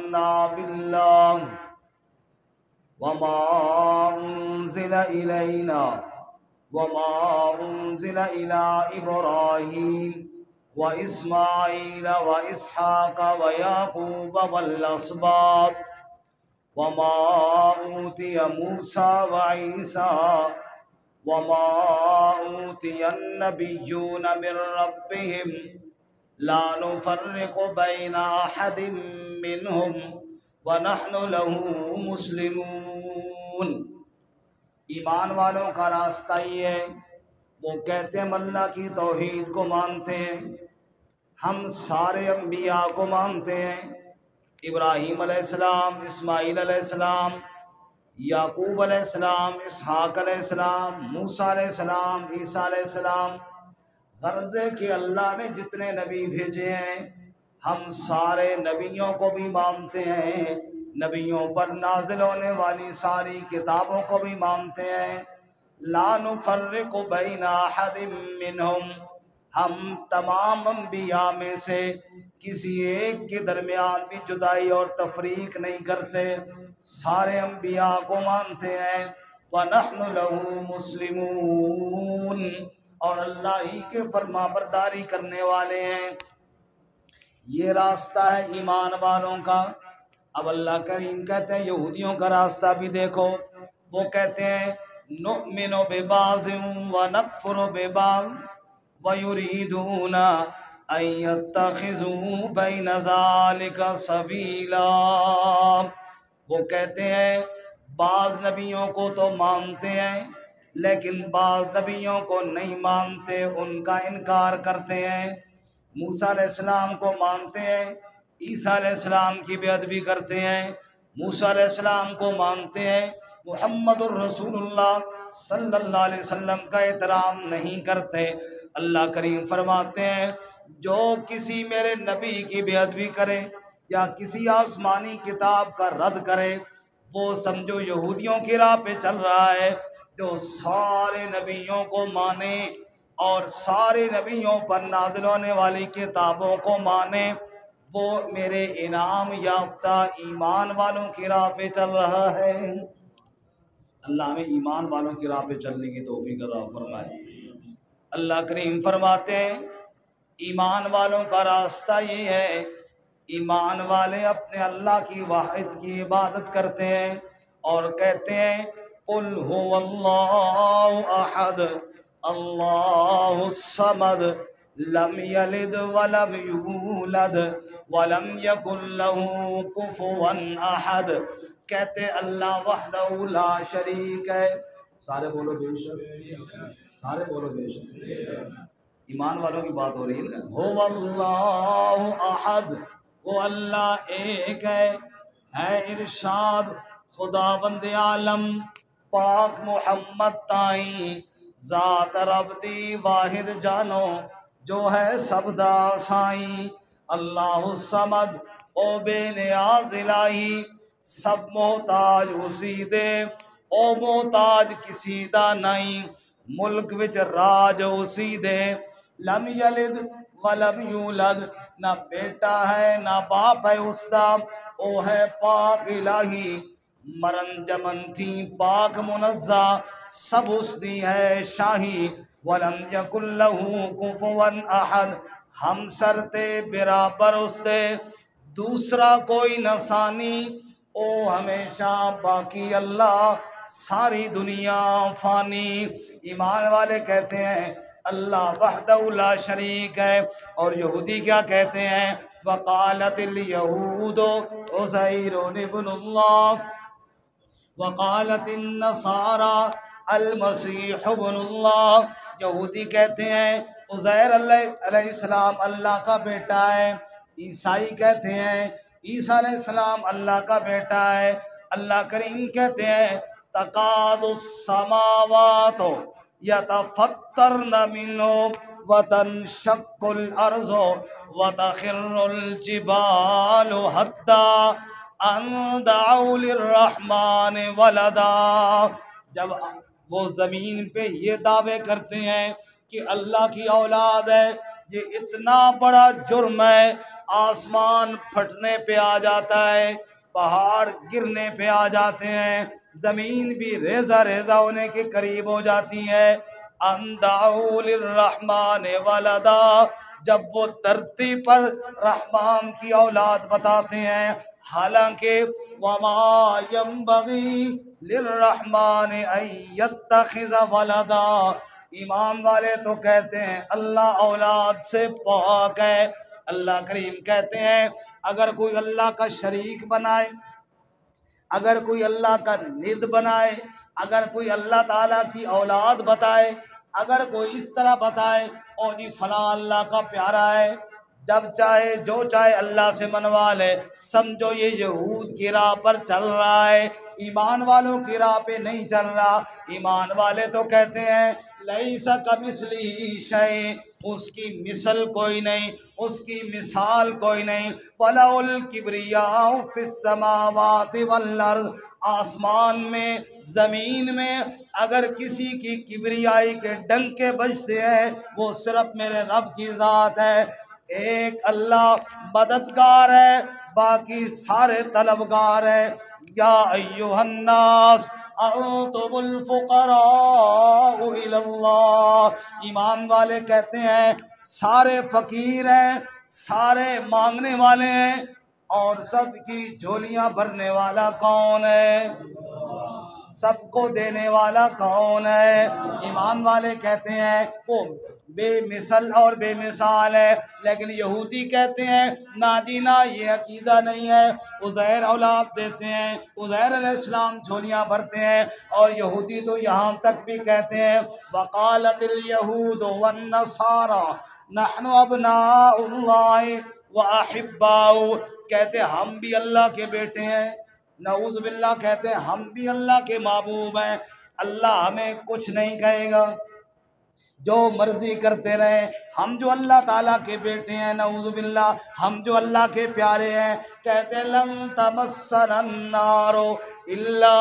آمنا بالله وما أنزل إلينا وما أنزل إلى إبراهيم وإسماعيل وإسحاق ويعقوب والأسباط وما أوتي موسى وعيسى وما أوتي النبيون من ربهم لا نفرق بين أحد منهم ونحن له مسلمون۔ ایمان والوں کا راستہ یہ ہے، وہ کہتے ہیں ہم اللہ کی توحید کو مانتے ہیں، ہم سارے انبیاء کو مانتے ہیں، ابراہیم علیہ السلام، اسماعیل علیہ السلام، یعقوب علیہ السلام، اسحاق علیہ السلام، موسیٰ علیہ السلام، عیسیٰ علیہ السلام۔ غرض ہے کہ اللہ نے جتنے نبی بھیجے ہیں ہم سارے نبیوں کو بھی مانتے ہیں، نبیوں پر نازل ہونے والی ساری کتابوں کو بھی مانتے ہیں۔ لا نفرق بین احد منہم، ہم تمام انبیاء میں سے کسی ایک کے درمیان بھی جدائی اور تفریق نہیں کرتے، سارے انبیاء کو مانتے ہیں۔ وَنَحْنُ لَهُ مُسْلِمُونَ، اور اللہ ہی کے فرما برداری کرنے والے ہیں۔ یہ راستہ ہے ایمان والوں کا۔ اب اللہ کریم کہتے ہیں یہودیوں کا راستہ بھی دیکھو، وہ کہتے ہیں نؤمن ببعض ونکفر ببعض وَيُرِيدُونَ أَن يَتَّخِذُوا بَيْنَ ذَلِكَ سَبِيلًا۔ وہ کہتے ہیں بعض نبیوں کو تو مانتے ہیں لیکن بعض نبیوں کو نہیں مانتے، ان کا انکار کرتے ہیں۔ موسیٰ علیہ السلام کو مانتے ہیں، عیسیٰ علیہ السلام کی بیعت کرتے ہیں، موسیٰ علیہ السلام کو مانتے ہیں، محمد الرسول اللہ صلی اللہ علیہ وسلم کا احترام نہیں کرتے۔ اللہ کریم فرماتے ہیں جو کسی میرے نبی کی بیعت بھی کرے یا کسی آسمانی کتاب کا رد کرے وہ سمجھو یہودیوں کی راہ پہ چل رہا ہے۔ جو سارے نبیوں کو مانے اور سارے نبیوں پر نازل ہونے والی کتابوں کو مانے وہ میرے انعام یافتہ ایمان والوں کی راہ پہ چل رہا ہے۔ اللہ ہمیں ایمان والوں کی راہ پہ چلنے کی توفیق عطا فرمائے۔ اللہ کریم فرماتے ہیں ایمان والوں کا راستہ یہ ہے، ایمان والے اپنے اللہ کی واحد کی عبادت کرتے ہیں اور کہتے ہیں قل هو اللہ احد اللہ الصمد لم یلد ولم یولد ولم یکن له کفوا احد۔ کہتے اللہ وحدہ لا شریک ہے، سارے بولو بے شک، سارے بولو بے شک۔ ایمان والوں کی بات ہو رہی ہے نا۔ هو اللہ احد، وہ اللہ ایک ہے ارشاد خدا بند عالم پاک محمد تائیں ذات رب دی واحد جانو جو ہے سب دا سائیں۔ اللہ الصمد، او بے نیاز الہی سب محتاج اسی دے، او محتاج کسی دا نہیں، ملک وچ راج اسی دے۔ لم یلد ولم یولد، نہ بیٹا ہے نہ باپ ہے اس دا، او ہے پاک الہی مرن جمن تھی پاک منزہ سب اس دی ہے شاہی۔ ولم یکن لہ کفوا احد، ہم سرتے برابر اس دے دوسرا کوئی نسانی، او ہمیشہ باقی اللہ ساری دنیا فانی۔ ایمان والے کہتے ہیں اللہ وحدہ لا شریک ہے، اور یہودی کیا کہتے ہیں وقالت الیہود عزیر ابن اللہ وقالت النصارى المسیح ابن اللہ۔ یہودی کہتے ہیں عزیر علیہ السلام اللہ کا بیٹا ہے، عیسائی کہتے ہیں عیسیٰ علیہ السلام اللہ کا بیٹا ہے۔ اللہ کریم کہتے ہیں تکاد السماوات یتفطرن منہ وتنشق الارض وتخر الجبال حتی ان دعوا للرحمن ولدا۔ جب وہ زمین پہ یہ دعوے کرتے ہیں کہ اللہ کی اولاد ہے، یہ اتنا بڑا جرم ہے، آسمان پھٹنے پہ آ جاتا ہے، پہاڑ گرنے پہ آ جاتے ہیں، زمین بھی ریزہ ریزہ ہونے کے قریب ہو جاتی ہے۔ ان دعوا للرحمن ولدا، جب وہ دھرتی پر رحمان کی اولاد بتاتے ہیں، حالانکہ وما ينبغي للرحمن ان يتخذ ولدا، ایمان والے تو کہتے ہیں اللہ اولاد سے پاک ہے۔ اللہ کریم کہتے ہیں اگر کوئی اللہ کا شریک بنائے، اگر کوئی اللہ کا ند بنائے، اگر کوئی اللہ تعالیٰ کی اولاد بتائے، اگر کوئی اس طرح بتائے اور جی فلاں اللہ کا پیارا ہے، جب چاہے جو چاہے اللہ سے منوا لے، سمجھو یہ یہود کی راہ پر چل رہا ہے، ایمان والوں کی راہ پہ نہیں چل رہا۔ ایمان والے تو کہتے ہیں لیس کمثلہ شیء، اس کی مثل کوئی نہیں، اس کی مثال کوئی نہیں۔ وَلَهُ الْكِبْرِيَاءُ فِي السَّمَاوَاتِ وَالْأَرْضِ، آسمان میں زمین میں اگر کسی کی کبریائی کے ڈنکے بجتے ہیں وہ صرف میرے رب کی ذات ہے۔ ایک اللہ مددگار ہے، باقی سارے طلبگار ہیں۔ یا ایھا الناس انتم الفقراء الی اللہ، ایمان والے کہتے ہیں سارے فقیر ہیں، سارے مانگنے والے ہیں، اور سب کی جھولیاں بھرنے والا کون ہے؟ سب کو دینے والا کون ہے؟ ایمان والے کہتے ہیں وہ بے مثل اور بے مثال ہے، لیکن یہودی کہتے ہیں نا جی نا، یہ عقیدہ نہیں ہے۔ عزیر اولاد دیتے ہیں، عزیر علیہ السلام جھولیاں بھرتے ہیں، اور یہودی تو یہاں تک بھی کہتے ہیں وقالت الیہود والنصارى نحن ابناء اللہ واحباؤہ، کہتے ہیں ہم بھی اللہ کے بیٹے ہیں، نعوذ باللہ کہتے ہیں ہم بھی اللہ کے محبوب ہیں، اللہ ہمیں کچھ نہیں کہے گا، جو مرضی کرتے رہیں، ہم جو اللہ تعالیٰ کے بیٹے ہیں، نعوذ باللہ ہم جو اللہ کے پیارے ہیں، کہتے ہیں لن تمسنا النار الا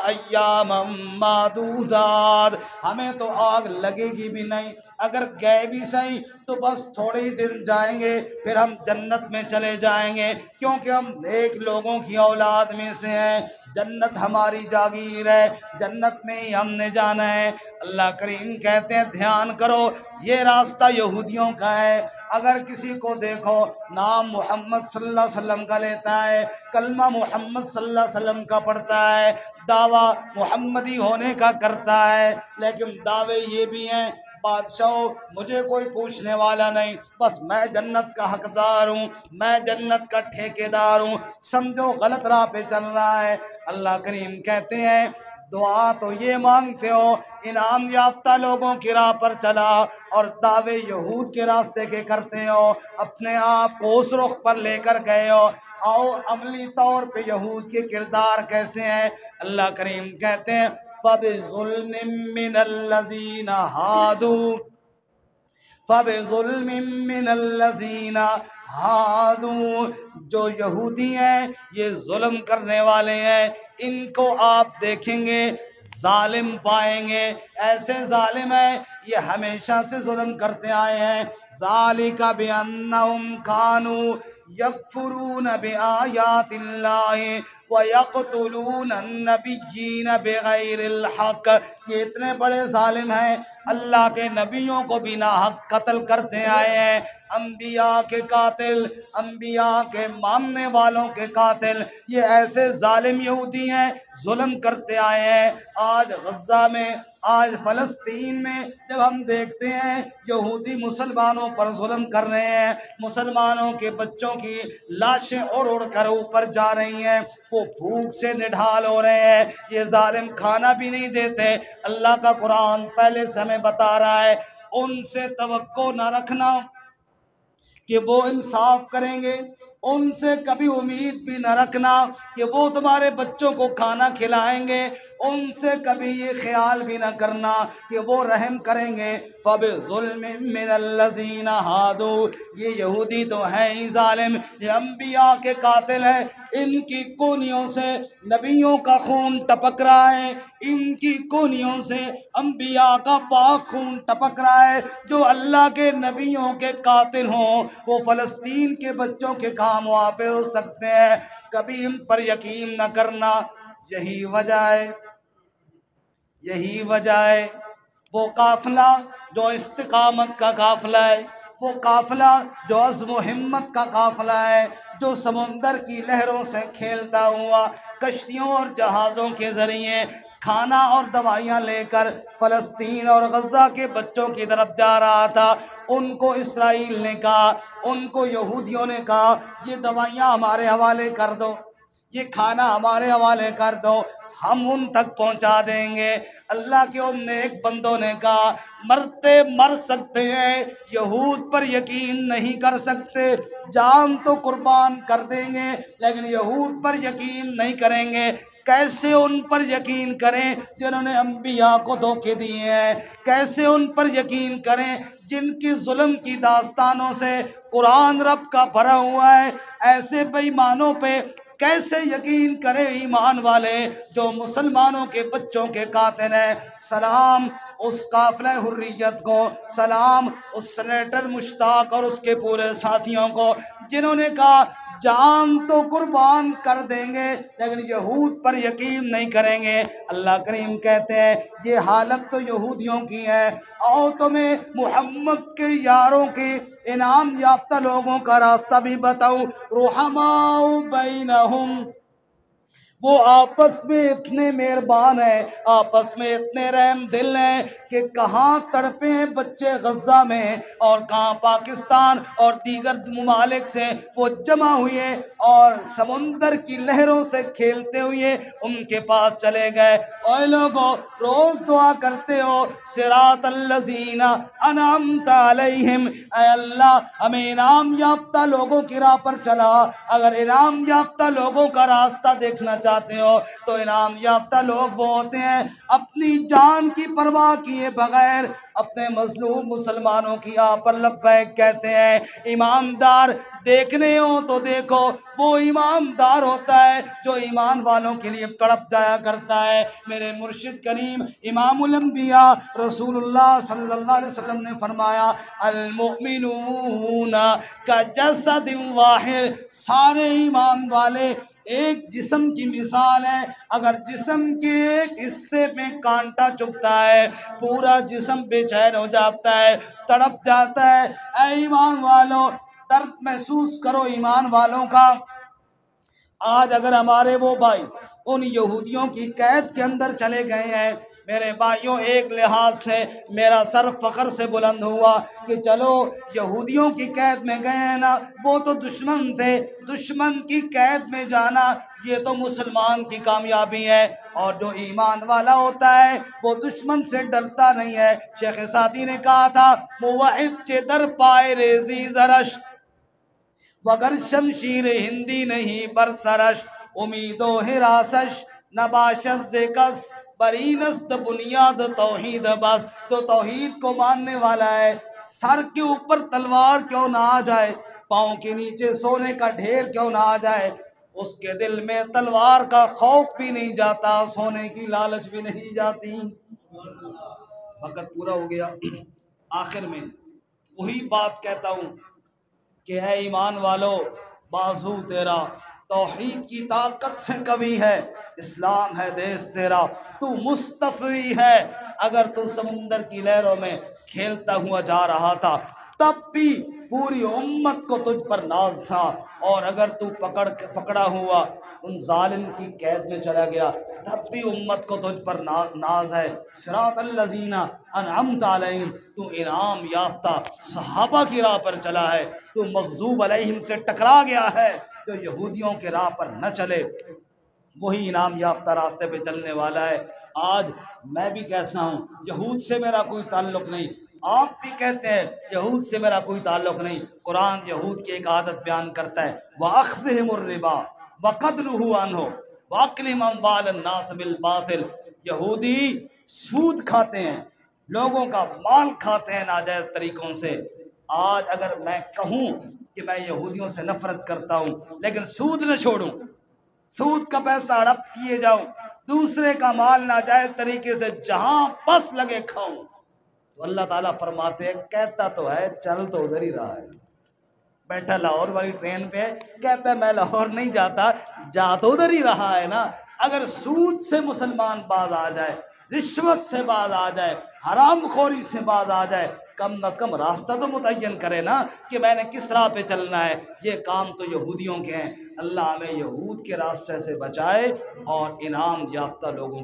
ایاما معدودات، ہمیں تو آگ لگے گی بھی نہیں، اگر گئے بھی صحیح تو بس تھوڑے ہی دن جائیں گے، پھر ہم جنت میں چلے جائیں گے، کیونکہ ہم نیک لوگوں کی اولاد میں سے ہیں، جنت ہماری جاگیر ہے، جنت میں ہی ہم نے جانا ہے۔ اللہ کریم کہتے ہیں دھیان کرو، یہ راستہ یہودیوں کا ہے۔ اگر کسی کو دیکھو نام محمد صلی اللہ علیہ وسلم کا لیتا ہے، کلمہ محمد صلی اللہ علیہ وسلم کا پڑھتا ہے، دعویٰ محمدی ہونے کا کرتا ہے، لیکن دعوے یہ بھی ہیں بادشاہ مجھے کوئی پوچھنے والا نہیں، بس میں جنت کا حقدار ہوں، میں جنت کا ٹھیکیدار ہوں، سمجھو غلط راہ پہ چل رہا ہے۔ اللہ کریم کہتے ہیں دعا تو یہ مانگتے ہو انعام یافتہ لوگوں کی راہ پر چلا، اور دعوے یہود کے راستے کے کرتے ہو، اپنے آپ کو اس رخ پر لے کر گئے ہو۔ آؤ عملی طور پہ یہود کے کردار کیسے ہیں۔ اللہ کریم کہتے ہیں فَبِظُلْمٍ مِّنَ الَّذِينَ هَادُوا، فَبِظُلْمٍ مِّنَ الَّذِينَ هَادُوا، جو یہودی ہیں یہ ظلم کرنے والے ہیں، ان کو آپ دیکھیں گے ظالم پائیں گے، ایسے ظالم ہیں یہ ہمیشہ سے ظلم کرتے آئے ہیں۔ ذَلِكَ بِأَنَّهُمْ كَانُوا يَكْفُرُونَ بِآيَاتِ اللَّهِ وَيَقْتُلُونَ النَّبِيِّينَ بِغَيْرِ الْحَقِّ، یہ اتنے بڑے ظالم ہیں اللہ کے نبیوں کو بنا حق قتل کرتے آئے ہیں، انبیاء کے قاتل، انبیاء کے ماننے والوں کے قاتل، یہ ایسے ظالم یہودی ہیں، ظلم کرتے آئے ہیں۔ آج غزہ میں، آج فلسطین میں جب ہم دیکھتے ہیں یہودی مسلمانوں پر ظلم کر رہے ہیں، مسلمانوں کے بچوں کی لاشیں اڑ اڑ کر اوپر جا رہی ہیں، وہ بھوک سے نڈھال ہو رہے ہیں، یہ ظالم کھانا بھی نہیں دیتے۔ اللہ کا قرآن پہلے سے ہمیں بتا رہا ہے ان سے توقع نہ رکھنا کہ وہ انصاف کریں گے، ان سے کبھی امید بھی نہ رکھنا کہ وہ تمہارے بچوں کو کھانا کھلائیں گے، ان سے کبھی یہ خیال بھی نہ کرنا کہ وہ رحم کریں گے۔ فَبِظُلْمٍ مِّنَ الَّذِينَ هَادُوا، یہ یہودی تو ہیں ہی ظالم، یہ انبیاء کے قاتل ہیں، ان کی کونیوں سے نبیوں کا خون ٹپک رہا ہے، ان کی کونیوں سے انبیاء کا پاک خون ٹپک رہا ہے۔ جو اللہ کے نبیوں کے قاتل ہوں وہ فلسطین کے بچوں کے کام وہاں پہ ہو سکتے ہیں، کبھی ان پر یقین نہ کرنا۔ یہی وجہ ہے وہ قافلہ جو استقامت کا قافلہ ہے، وہ قافلہ جو عزم و ہمت کا قافلہ ہے، جو سمندر کی لہروں سے کھیلتا ہوا کشتیوں اور جہازوں کے ذریعے کھانا اور دوائیاں لے کر فلسطین اور غزہ کے بچوں کی طرف جا رہا تھا۔ ان کو اسرائیل نے کہا، ان کو یہودیوں نے کہا، یہ دوائیاں ہمارے حوالے کر دو، یہ کھانا ہمارے حوالے کر دو، ہم ان تک پہنچا دیں گے۔ اللہ کے ان نیک بندوں نے کہا مرتے مر سکتے ہیں، یہود پر یقین نہیں کر سکتے، جان تو قربان کر دیں گے لیکن یہود پر یقین نہیں کریں گے۔ کیسے ان پر یقین کریں جنہوں نے انبیاء کو دھوکے دیے ہیں؟ کیسے ان پر یقین کریں جن کی ظلم کی داستانوں سے قرآن رب کا بھرا ہوا ہے؟ ایسے بے ایمانوں پہ کیسے یقین کرے ایمان والے جو مسلمانوں کے بچوں کے قاتل ہیں؟ سلام اس قافلہ حریت کو، سلام اس سینیٹر مشتاق اور اس کے پورے ساتھیوں کو جنہوں نے کہا جان تو قربان کر دیں گے لیکن یہود پر یقین نہیں کریں گے۔ اللہ کریم کہتے ہیں یہ حالت تو یہودیوں کی ہے، آؤ تمہیں محمد کے یاروں کے انعام یافتہ لوگوں کا راستہ بھی بتاؤں۔ رحماء بینہم، وہ آپس میں اتنے مہربان ہیں، آپس میں اتنے رحم دل ہیں کہ کہاں تڑپے ہیں بچے غزہ میں اور کہاں پاکستان اور دیگر ممالک سے وہ جمع ہوئے اور سمندر کی لہروں سے کھیلتے ہوئے ان کے پاس چلے گئے۔ اے لوگو روز دعا کرتے ہو صراط الذین انعمت علیہم، اے اللہ ہمیں انعام یافتہ لوگوں کی راہ پر چلا۔ اگر انعام یافتہ لوگوں کا راستہ دیکھنا چاہتے ہو تو انعام یافتہ لوگ وہ ہوتے ہیں اپنی جان کی پرواہ کیے بغیر اپنے مظلوم مسلمانوں کی آہ پر لبیک کہتے ہیں۔ ایماندار دیکھنے ہو تو دیکھو، وہ ایماندار ہوتا ہے جو ایمان والوں کے لیے تڑپ جایا کرتا ہے۔ میرے مرشد کریم امام الانبیاء رسول اللہ صلی اللہ علیہ وسلم نے فرمایا المؤمنون کجسد واحد، سارے ایمان والے ایک جسم کی مثال ہے، اگر جسم کے ایک حصے میں کانٹا چبھتا ہے پورا جسم بے چین ہو جاتا ہے، تڑپ جاتا ہے۔ اے ایمان والوں درد محسوس کرو ایمان والوں کا۔ آج اگر ہمارے وہ بھائی ان یہودیوں کی قید کے اندر چلے گئے ہیں، میرے بھائیوں ایک لحاظ سے میرا سر فخر سے بلند ہوا کہ چلو یہودیوں کی قید میں گئے ہیں نا، وہ تو دشمن تھے، دشمن کی قید میں جانا یہ تو مسلمان کی کامیابی ہے، اور جو ایمان والا ہوتا ہے وہ دشمن سے ڈرتا نہیں ہے۔ شیخ سعدی نے کہا تھا موحد چے در پائے ریزی زرش وگر شمشیر ہندی نہیں بر سرش، امید و حراسش نباشت زکس برینست بنیاد توحید بس۔ تو توحید کو ماننے والا ہے سر کے اوپر تلوار کیوں نہ آ جائے، پاؤں کے نیچے سونے کا ڈھیر کیوں نہ آ جائے، اس کے دل میں تلوار کا خوف بھی نہیں جاتا، سونے کی لالچ بھی نہیں جاتی۔ وقت پورا ہو گیا، آخر میں وہی بات کہتا ہوں کہ اے ایمان والو بازو تیرا توحید کی طاقت سے قوی ہے، اسلام ہے دیس تیرا، تو مستفی ہے۔ اگر تو سمندر کی لہروں میں کھیلتا ہوا جا رہا تھا تب بھی پوری امت کو تجھ پر ناز تھا، اور اگر تو پکڑا ہوا ان ظالم کی قید میں چلا گیا تب بھی امت کو تجھ پر ناز ہے۔ صراط الذین انعمت علیہم، تو انعام یافتہ صحابہ کی راہ پر چلا ہے، تو مغضوب علیہم سے ٹکرا گیا ہے۔ جو یہودیوں کے راہ پر نہ چلے وہی انعام یافتہ راستے پہ چلنے والا ہے۔ آج میں بھی کہتا ہوں یہود سے میرا کوئی تعلق نہیں، آپ بھی کہتے ہیں یہود سے میرا کوئی تعلق نہیں، قرآن یہود کی ایک عادت بیان کرتا ہے، وَأَخْذِهِمُ الرِّبَا وَقَدْنُهُ عَنْهُ وَأَكْلِهِمْ أَمْوَالَ النَّاسِ بِالْبَاطِلِ۔ یہودی سود کھاتے ہیں، لوگوں کا مال کھاتے ہیں ناجائز طریقوں سے۔ آج اگر میں کہوں کہ میں یہودیوں سے نفرت کرتا ہوں لیکن سود نہ چھوڑوں، سود کا پیسہ ہڑپ کیے جاؤں، دوسرے کا مال ناجائز طریقے سے جہاں بس لگے کھاؤں، تو اللہ تعالیٰ فرماتے ہیں کہتا تو ہے چل تو ادھر ہی رہا ہے، بیٹھا لاہور والی ٹرین پہ کہتا ہے میں لاہور نہیں جاتا، جا تو ادھر ہی رہا ہے نا۔ اگر سود سے مسلمان باز آ جائے، رشوت سے باز آ جائے، حرام خوری سے باز آ جائے، کم از کم راستہ تو متعین کرے نا کہ میں نے کس راہ پہ چلنا ہے۔ یہ کام تو یہودیوں کے ہیں۔ اللہ ہمیں یہود کے راستے سے بچائے اور انعام یافتہ لوگوں